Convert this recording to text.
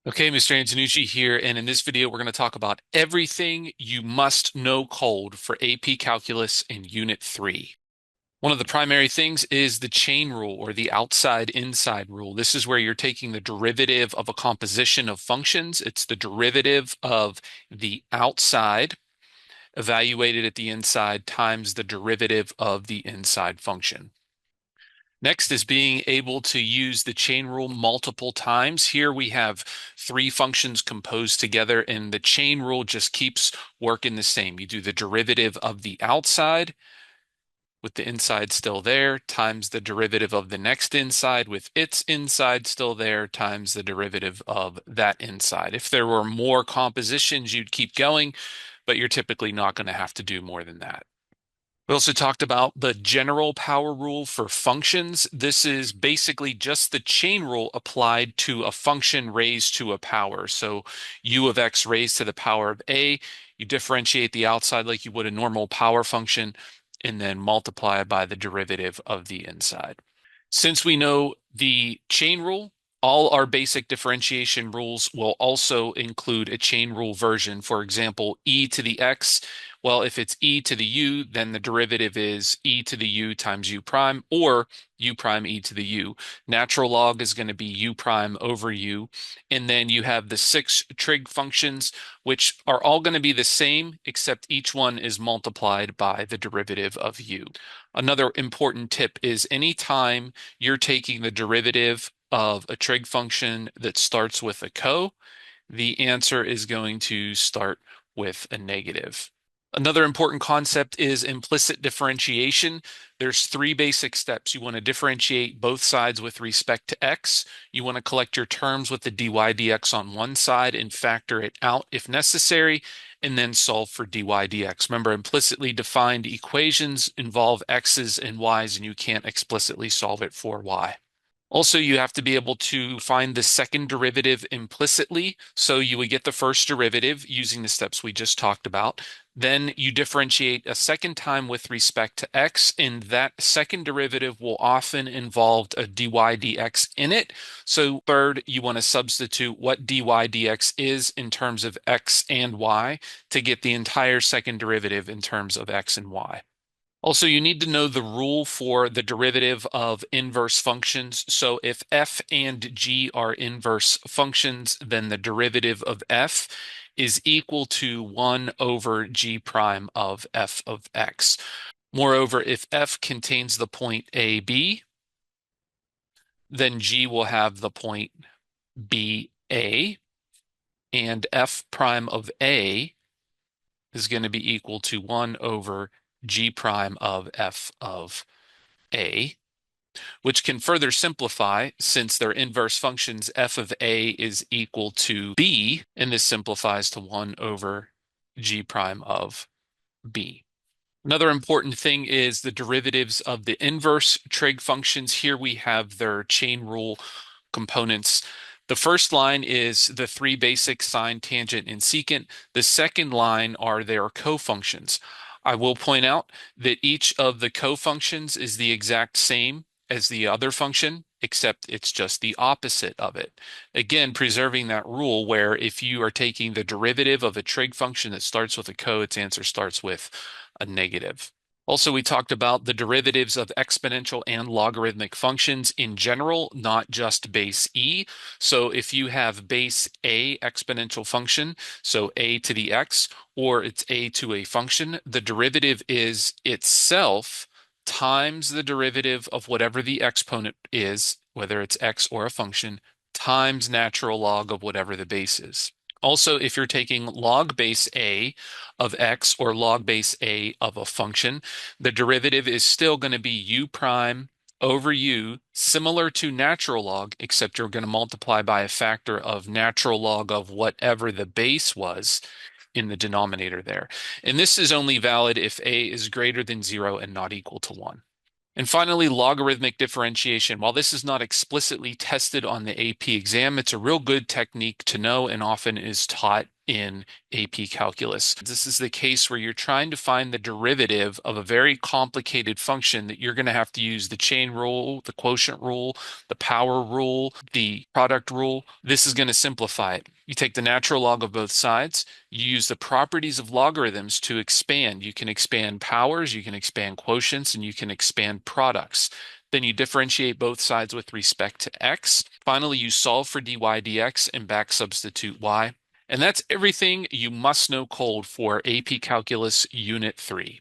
Okay, Mr. Antonucci here, and in this video, we're going to talk about everything you must know cold for AP Calculus in Unit 3. One of the primary things is the chain rule or the outside-inside rule. This is where you're taking the derivative of a composition of functions. It's the derivative of the outside evaluated at the inside times the derivative of the inside function. Next is being able to use the chain rule multiple times. Here we have three functions composed together, and the chain rule just keeps working the same. You do the derivative of the outside with the inside still there times the derivative of the next inside with its inside still there times the derivative of that inside. If there were more compositions, you'd keep going, but you're typically not going to have to do more than that. We also talked about the general power rule for functions. This is basically just the chain rule applied to a function raised to a power. So u of x raised to the power of a, you differentiate the outside like you would a normal power function, and then multiply it by the derivative of the inside. Since we know the chain rule, all our basic differentiation rules will also include a chain rule version. For example, e to the x. Well, if it's e to the u, then the derivative is e to the u times u prime, or u prime e to the u. Natural log is going to be u prime over u. And then you have the six trig functions, which are all going to be the same, except each one is multiplied by the derivative of u. Another important tip is anytime you're taking the derivative of a trig function that starts with a the answer is going to start with a negative. Another important concept is implicit differentiation. There's three basic steps. You want to differentiate both sides with respect to x. You want to collect your terms with the dy dx on one side and factor it out if necessary, and then solve for dy dx. Remember, implicitly defined equations involve x's and y's, and you can't explicitly solve it for y. Also, you have to be able to find the second derivative implicitly. So you would get the first derivative using the steps we just talked about. Then you differentiate a second time with respect to x, and that second derivative will often involve a dy dx in it. So third, you want to substitute what dy dx is in terms of x and y to get the entire second derivative in terms of x and y. Also, you need to know the rule for the derivative of inverse functions. So if f and g are inverse functions, then the derivative of f is equal to 1 over g prime of f of x. Moreover, if f contains the point a, b, then g will have the point b, a, and f prime of a is going to be equal to 1 over g prime of f of a, which can further simplify since their inverse functions f of a is equal to b, and this simplifies to 1 over g prime of b. Another important thing is the derivatives of the inverse trig functions. Here we have their chain rule components. The first line is the three basic sine, tangent, and secant. The second line are their cofunctions. I will point out that each of the cofunctions is the exact same as the other function, except it's just the opposite of it. Again, preserving that rule where if you are taking the derivative of a trig function that starts with a its answer starts with a negative. Also, we talked about the derivatives of exponential and logarithmic functions in general, not just base e. So if you have base a exponential function, so a to the x, or it's a to a function, the derivative is itself times the derivative of whatever the exponent is, whether it's x or a function, times natural log of whatever the base is. Also, if you're taking log base a of x or log base a of a function, the derivative is still going to be u prime over u, similar to natural log, except you're going to multiply by a factor of natural log of whatever the base was in the denominator there. And this is only valid if a is greater than 0 and not equal to 1. And finally, logarithmic differentiation. While this is not explicitly tested on the AP exam, it's a real good technique to know and often is taught in AP calculus. This is the case where you're trying to find the derivative of a very complicated function that you're going to have to use the chain rule, the quotient rule, the power rule, the product rule. This is going to simplify it. You take the natural log of both sides. You use the properties of logarithms to expand. You can expand powers, you can expand quotients, and you can expand products. Then you differentiate both sides with respect to x. Finally, you solve for dy dx and back substitute y. And that's everything you must know cold for AP Calculus Unit 3.